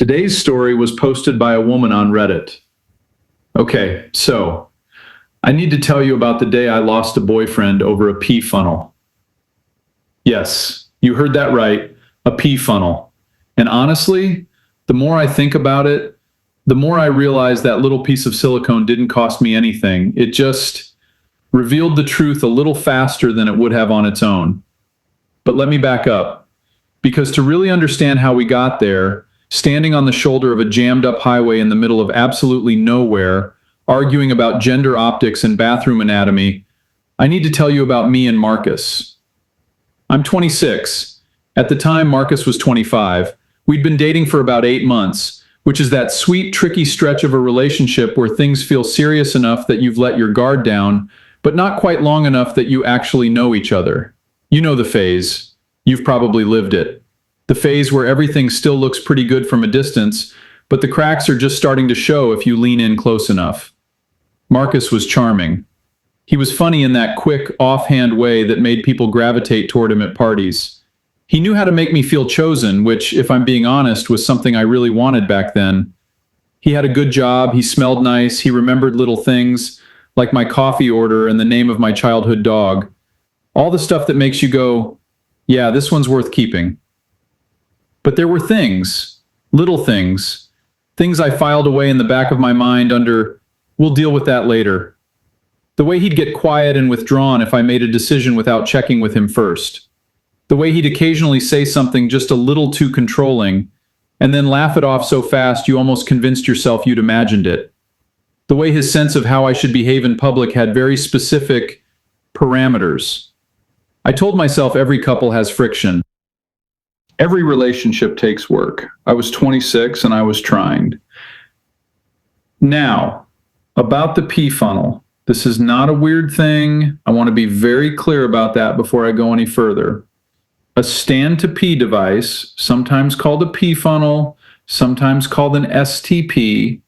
Today's story was posted by a woman on Reddit. Okay, so I need to tell you about the day I lost a boyfriend over a pee funnel. Yes, you heard that right, a pee funnel. And honestly, the more I think about it, the more I realize that little piece of silicone didn't cost me anything. It just revealed the truth a little faster than it would have on its own. But let me back up, because to really understand how we got there, standing on the shoulder of a jammed up highway in the middle of absolutely nowhere, arguing about gender optics and bathroom anatomy, I need to tell you about me and Marcus. I'm 26. At the time, Marcus was 25. We'd been dating for about 8 months, which is that sweet, tricky stretch of a relationship where things feel serious enough that you've let your guard down, but not quite long enough that you actually know each other. You know the phase. You've probably lived it. The phase where everything still looks pretty good from a distance, but the cracks are just starting to show if you lean in close enough. Marcus was charming. He was funny in that quick, offhand way that made people gravitate toward him at parties. He knew how to make me feel chosen, which, if I'm being honest, was something I really wanted back then. He had a good job, he smelled nice, he remembered little things, like my coffee order and the name of my childhood dog. All the stuff that makes you go, yeah, this one's worth keeping. But there were things, little things I filed away in the back of my mind under, we'll deal with that later. The way he'd get quiet and withdrawn if I made a decision without checking with him first. The way he'd occasionally say something just a little too controlling, and then laugh it off so fast you almost convinced yourself you'd imagined it. The way his sense of how I should behave in public had very specific parameters. I told myself every couple has friction. Every relationship takes work. I was 26 and I was trying. Now, about the pee funnel. This is not a weird thing. I want to be very clear about that before I go any further. A stand-to-pee device, sometimes called a pee funnel, sometimes called an STP,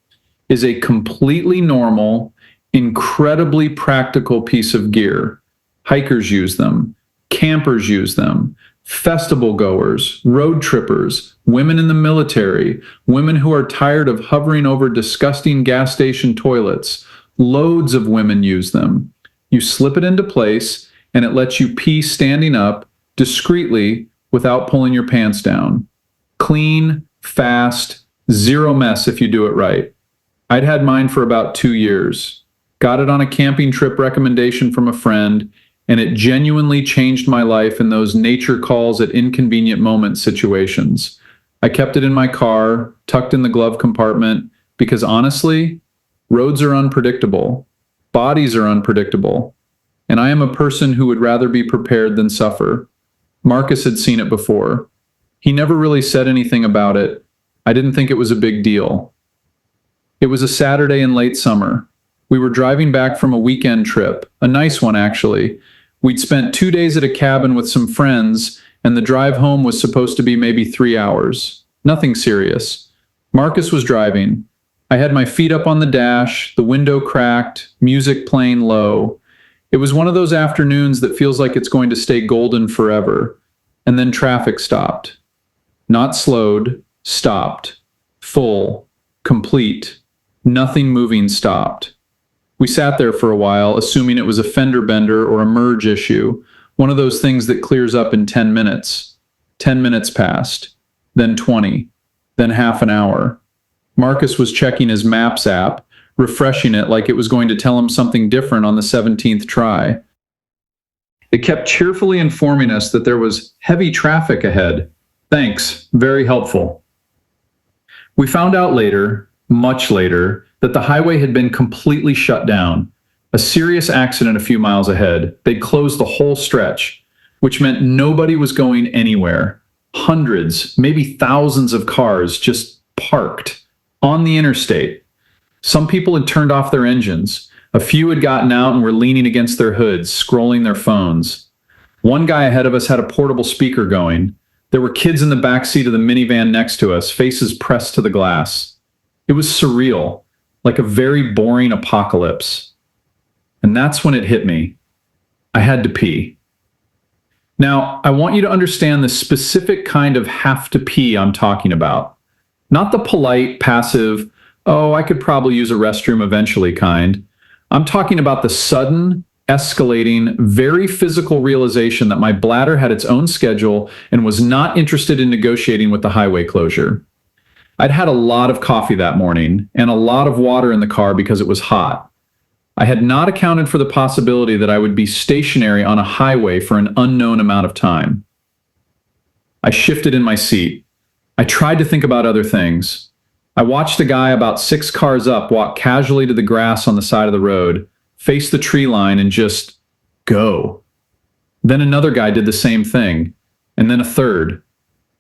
is a completely normal, incredibly practical piece of gear. Hikers use them. Campers use them. Festival goers, road trippers, women in the military, women who are tired of hovering over disgusting gas station toilets. Loads of women use them. You slip it into place, and it lets you pee standing up, discreetly, without pulling your pants down. Clean, fast, zero mess if you do it right. I'd had mine for about 2 years. Got it on a camping trip recommendation from a friend, and it genuinely changed my life in those nature calls at inconvenient moment situations. I kept it in my car, tucked in the glove compartment, because honestly, roads are unpredictable, bodies are unpredictable, and I am a person who would rather be prepared than suffer. Marcus had seen it before. He never really said anything about it. I didn't think it was a big deal. It was a Saturday in late summer. We were driving back from a weekend trip, a nice one actually. We'd spent 2 days at a cabin with some friends, and the drive home was supposed to be maybe 3 hours. Nothing serious. Marcus was driving. I had my feet up on the dash, the window cracked, music playing low. It was one of those afternoons that feels like it's going to stay golden forever. And then traffic stopped. Not slowed, stopped. Full, complete. Nothing moving stopped. We sat there for a while, assuming it was a fender bender or a merge issue, one of those things that clears up in 10 minutes. 10 minutes passed, then 20, then half an hour. Marcus was checking his Maps app, refreshing it like it was going to tell him something different on the 17th try. It kept cheerfully informing us that there was heavy traffic ahead. Thanks, very helpful. We found out later, much later, that the highway had been completely shut down. A serious accident a few miles ahead. They'd closed the whole stretch, which meant nobody was going anywhere. Hundreds, maybe thousands of cars just parked on the interstate. Some people had turned off their engines. A few had gotten out and were leaning against their hoods, scrolling their phones. One guy ahead of us had a portable speaker going. There were kids in the back seat of the minivan next to us, faces pressed to the glass. It was surreal, like a very boring apocalypse. And that's when it hit me. I had to pee. Now, I want you to understand the specific kind of have to pee I'm talking about. Not the polite, passive, oh, I could probably use a restroom eventually kind. I'm talking about the sudden, escalating, very physical realization that my bladder had its own schedule and was not interested in negotiating with the highway closure. I'd had a lot of coffee that morning and a lot of water in the car because it was hot. I had not accounted for the possibility that I would be stationary on a highway for an unknown amount of time. I shifted in my seat. I tried to think about other things. I watched a guy about 6 cars up walk casually to the grass on the side of the road, face the tree line, and just go. Then another guy did the same thing, and then a third.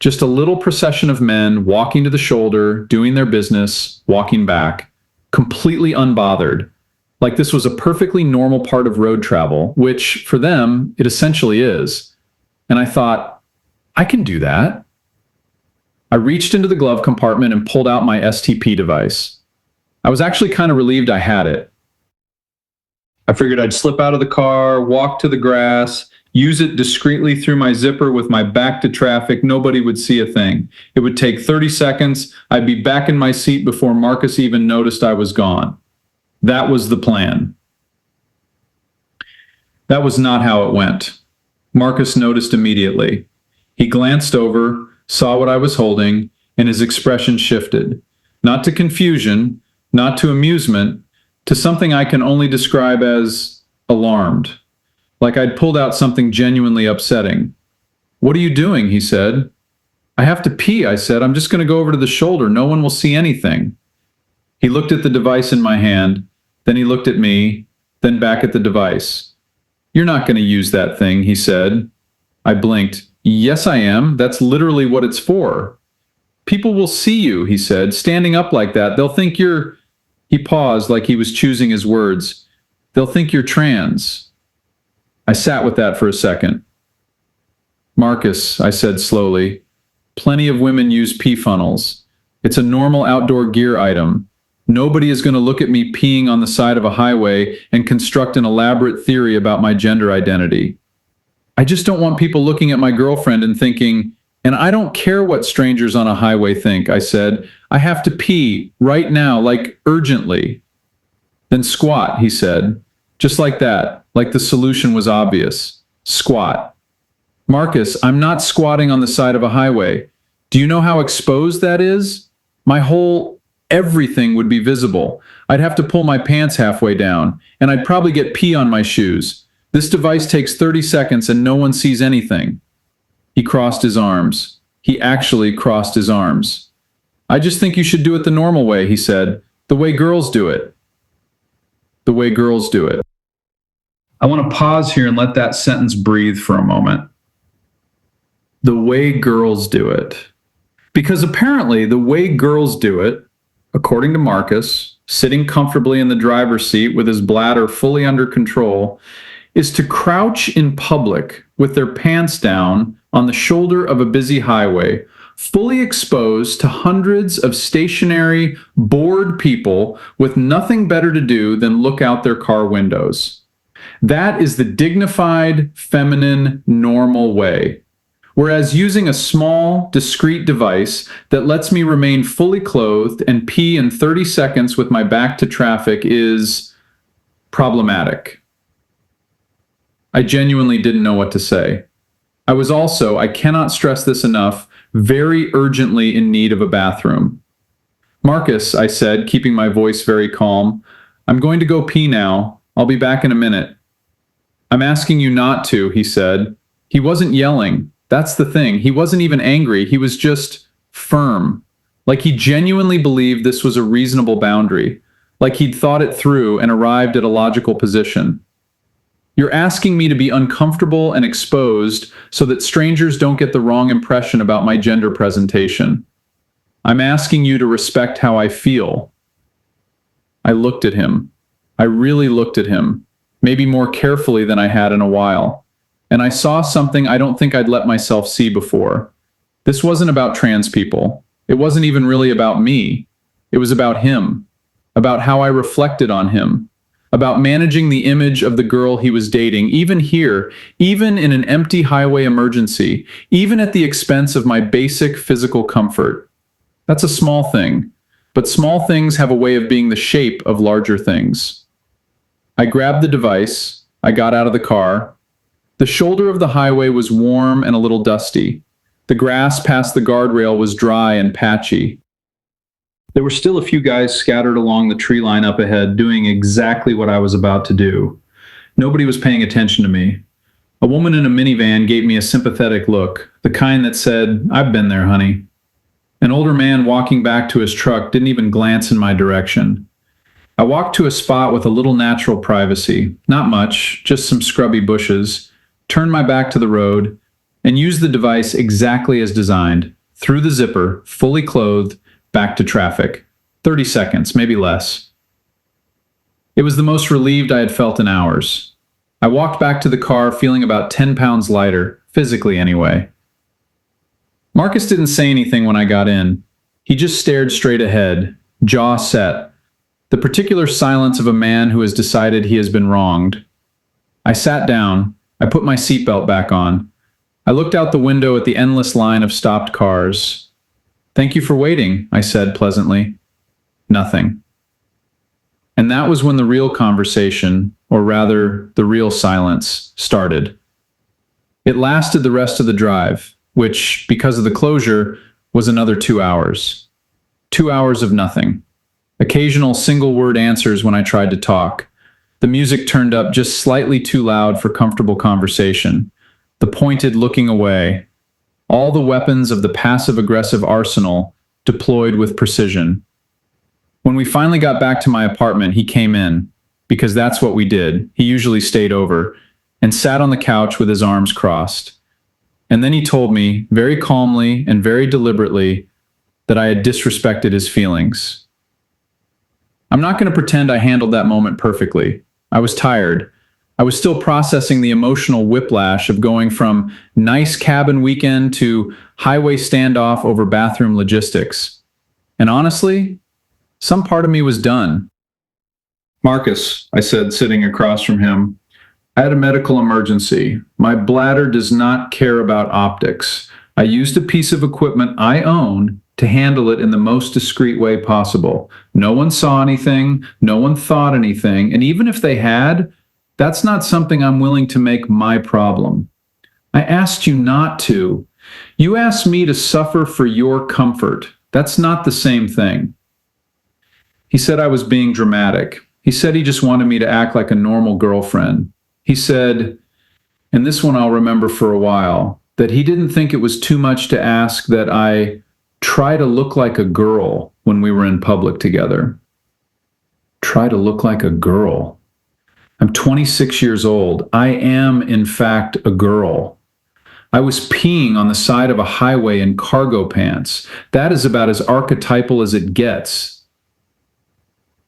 Just a little procession of men walking to the shoulder, doing their business, walking back, completely unbothered, like this was a perfectly normal part of road travel, which, for them, it essentially is. And I thought, I can do that. I reached into the glove compartment and pulled out my STP device. I was actually kind of relieved I had it. I figured I'd slip out of the car, walk to the grass, use it discreetly through my zipper with my back to traffic. Nobody would see a thing. It would take 30 seconds. I'd be back in my seat before Marcus even noticed I was gone. That was the plan. That was not how it went. Marcus noticed immediately. He glanced over, saw what I was holding, and his expression shifted. Not to confusion, not to amusement, to something I can only describe as alarmed. Like I'd pulled out something genuinely upsetting. "What are you doing?" he said. "I have to pee," I said. "I'm just going to go over to the shoulder. No one will see anything." He looked at the device in my hand, then he looked at me, then back at the device. "You're not going to use that thing," he said. I blinked. "Yes, I am. That's literally what it's for." "People will see you," he said, "standing up like that. They'll think you're—" He paused like he was choosing his words. "They'll think you're trans." I sat with that for a second. "Marcus," I said slowly, "plenty of women use pee funnels. It's a normal outdoor gear item. Nobody is going to look at me peeing on the side of a highway and construct an elaborate theory about my gender identity. I just don't want people looking at my girlfriend and thinking, and I don't care what strangers on a highway think," I said. "I have to pee right now, like urgently." "Then squat," he said. Just like that, like the solution was obvious. Squat. "Marcus, I'm not squatting on the side of a highway. Do you know how exposed that is? My whole everything would be visible. I'd have to pull my pants halfway down, and I'd probably get pee on my shoes. This device takes 30 seconds and no one sees anything." He crossed his arms. He actually crossed his arms. "I just think you should do it the normal way," he said. "The way girls do it." The way girls do it. I want to pause here and let that sentence breathe for a moment. The way girls do it. Because apparently the way girls do it, according to Marcus, sitting comfortably in the driver's seat with his bladder fully under control, is to crouch in public with their pants down on the shoulder of a busy highway, fully exposed to hundreds of stationary, bored people with nothing better to do than look out their car windows. That is the dignified, feminine, normal way. Whereas using a small, discreet device that lets me remain fully clothed and pee in 30 seconds with my back to traffic is problematic. I genuinely didn't know what to say. I was also, I cannot stress this enough, very urgently in need of a bathroom. "Marcus," I said, keeping my voice very calm, "I'm going to go pee now. I'll be back in a minute." "I'm asking you not to," he said. He wasn't yelling. That's the thing. He wasn't even angry. He was just firm. Like he genuinely believed this was a reasonable boundary. Like he'd thought it through and arrived at a logical position. "You're asking me to be uncomfortable and exposed so that strangers don't get the wrong impression about my gender presentation. I'm asking you to respect how I feel." I looked at him. I really looked at him, maybe more carefully than I had in a while. And I saw something I don't think I'd let myself see before. This wasn't about trans people. It wasn't even really about me. It was about him, about how I reflected on him, about managing the image of the girl he was dating, even here, even in an empty highway emergency, even at the expense of my basic physical comfort. That's a small thing, but small things have a way of being the shape of larger things. I grabbed the device. I got out of the car. The shoulder of the highway was warm and a little dusty. The grass past the guardrail was dry and patchy. There were still a few guys scattered along the tree line up ahead doing exactly what I was about to do. Nobody was paying attention to me. A woman in a minivan gave me a sympathetic look, the kind that said, "I've been there, honey." An older man walking back to his truck didn't even glance in my direction. I walked to a spot with a little natural privacy, not much, just some scrubby bushes, turned my back to the road, and used the device exactly as designed, through the zipper, fully clothed, back to traffic. 30 seconds, maybe less. It was the most relieved I had felt in hours. I walked back to the car feeling about 10 pounds lighter, physically anyway. Marcus didn't say anything when I got in. He just stared straight ahead, jaw set, the particular silence of a man who has decided he has been wronged. I sat down. I put my seatbelt back on. I looked out the window at the endless line of stopped cars. "Thank you for waiting," I said pleasantly. Nothing. And that was when the real conversation, or rather, the real silence, started. It lasted the rest of the drive, which, because of the closure, was another 2 hours. 2 hours of nothing. Occasional single-word answers when I tried to talk. The music turned up just slightly too loud for comfortable conversation. The pointed looking away. All the weapons of the passive-aggressive arsenal deployed with precision. When we finally got back to my apartment, he came in, because that's what we did. He usually stayed over, and sat on the couch with his arms crossed. And then he told me, very calmly and very deliberately, that I had disrespected his feelings. I'm not going to pretend I handled that moment perfectly. I was tired. I was still processing the emotional whiplash of going from nice cabin weekend to highway standoff over bathroom logistics. And honestly, some part of me was done. "Marcus," I said, sitting across from him, "I had a medical emergency. My bladder does not care about optics. I used a piece of equipment I own to handle it in the most discreet way possible. No one saw anything, no one thought anything, and even if they had, that's not something I'm willing to make my problem. I asked you not to. You asked me to suffer for your comfort. That's not the same thing." He said I was being dramatic. He said he just wanted me to act like a normal girlfriend. He said, and this one I'll remember for a while, that he didn't think it was too much to ask that I try to look like a girl when we were in public together. Try to look like a girl. I'm 26 years old. I am, in fact, a girl. I was peeing on the side of a highway in cargo pants. That is about as archetypal as it gets.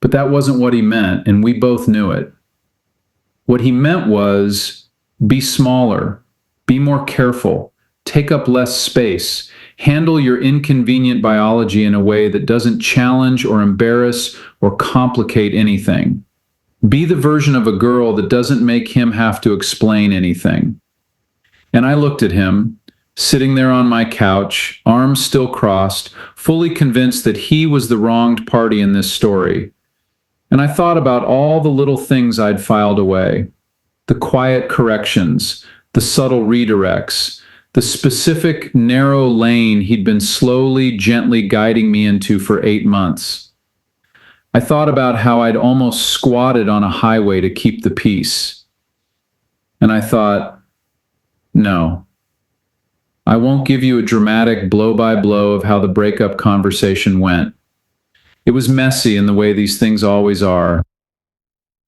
But that wasn't what he meant, and we both knew it. What he meant was, be smaller, be more careful, take up less space, handle your inconvenient biology in a way that doesn't challenge or embarrass or complicate anything. Be the version of a girl that doesn't make him have to explain anything. And I looked at him, sitting there on my couch, arms still crossed, fully convinced that he was the wronged party in this story. And I thought about all the little things I'd filed away, the quiet corrections, the subtle redirects, the specific narrow lane he'd been slowly, gently guiding me into for 8 months. I thought about how I'd almost squatted on a highway to keep the peace. And I thought, no, I won't give you a dramatic blow-by-blow of how the breakup conversation went. It was messy in the way these things always are.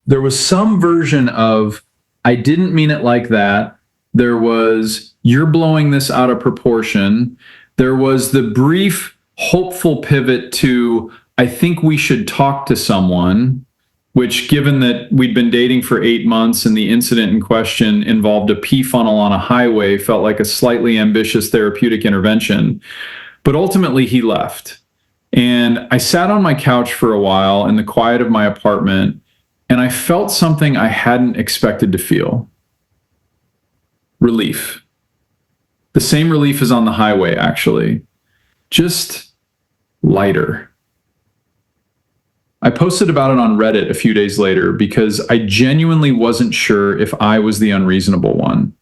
There was some version of, I didn't mean it like that. There was, you're blowing this out of proportion. There was the brief, hopeful pivot to, I think we should talk to someone, which, given that we'd been dating for 8 months and the incident in question involved a pee funnel on a highway, felt like a slightly ambitious therapeutic intervention. But ultimately, he left. And I sat on my couch for a while in the quiet of my apartment, and I felt something I hadn't expected to feel. Relief. The same relief as on the highway, actually. Just lighter. I posted about it on Reddit a few days later because I genuinely wasn't sure if I was the unreasonable one.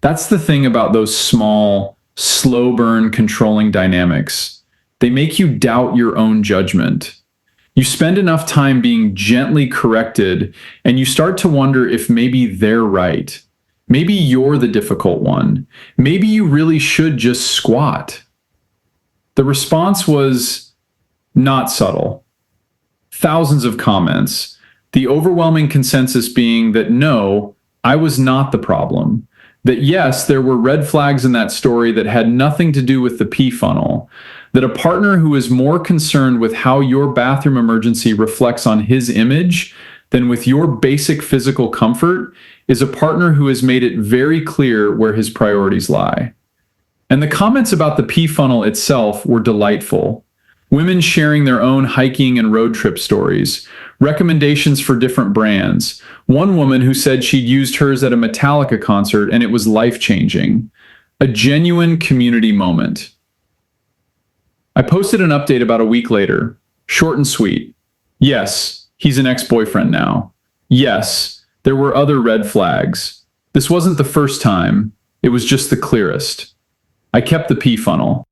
That's the thing about those small, slow burn controlling dynamics. They make you doubt your own judgment. You spend enough time being gently corrected, and you start to wonder if maybe they're right. Maybe you're the difficult one. Maybe you really should just squat. The response was not subtle. Thousands of comments, the overwhelming consensus being that no, I was not the problem. That yes, there were red flags in that story that had nothing to do with the P funnel. That a partner who is more concerned with how your bathroom emergency reflects on his image than with your basic physical comfort is a partner who has made it very clear where his priorities lie. And the comments about the P funnel itself were delightful. Women sharing their own hiking and road trip stories, recommendations for different brands. One woman who said she'd used hers at a Metallica concert and it was life-changing. A genuine community moment. I posted an update about a week later, short and sweet. Yes, he's an ex-boyfriend now. Yes, there were other red flags. This wasn't the first time, it was just the clearest. I kept the P funnel.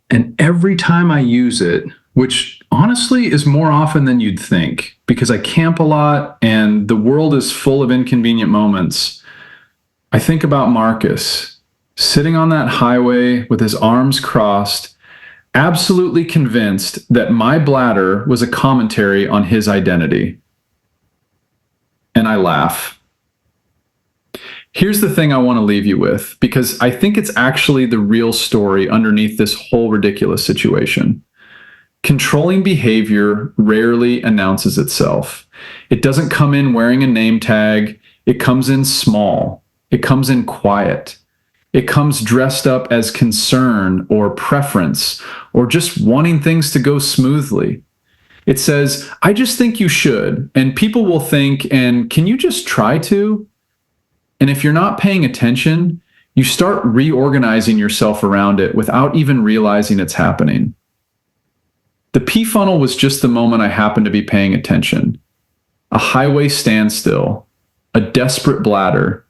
And every time I use it, which honestly is more often than you'd think, because I camp a lot and the world is full of inconvenient moments, I think about Marcus, sitting on that highway with his arms crossed, absolutely convinced that my bladder was a commentary on his identity. And I laugh. Here's the thing I want to leave you with, because I think it's actually the real story underneath this whole ridiculous situation. Controlling behavior rarely announces itself. It doesn't come in wearing a name tag. It comes in small. It comes in quiet. It comes dressed up as concern or preference or just wanting things to go smoothly. It says, I just think you should, and people will think, and can you just try to? And if you're not paying attention, you start reorganizing yourself around it without even realizing it's happening. The P funnel was just the moment I happened to be paying attention. A highway standstill, a desperate bladder,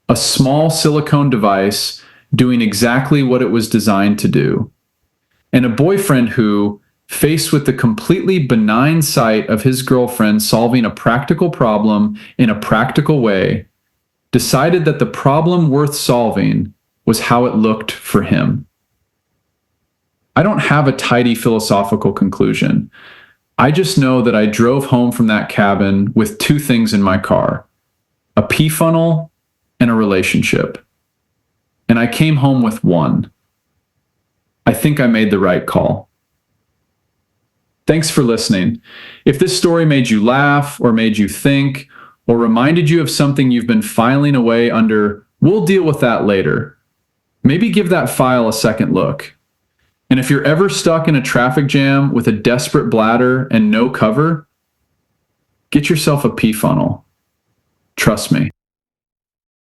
a small silicone device doing exactly what it was designed to do, and a boyfriend who, faced with the completely benign sight of his girlfriend solving a practical problem in a practical way, decided that the problem worth solving was how it looked for him. I don't have a tidy philosophical conclusion. I just know that I drove home from that cabin with two things in my car, a P funnel and a relationship. And I came home with one. I think I made the right call. Thanks for listening. If this story made you laugh or made you think or reminded you of something you've been filing away under, we'll deal with that later. Maybe give that file a second look. And if you're ever stuck in a traffic jam with a desperate bladder and no cover, get yourself a P funnel. Trust me.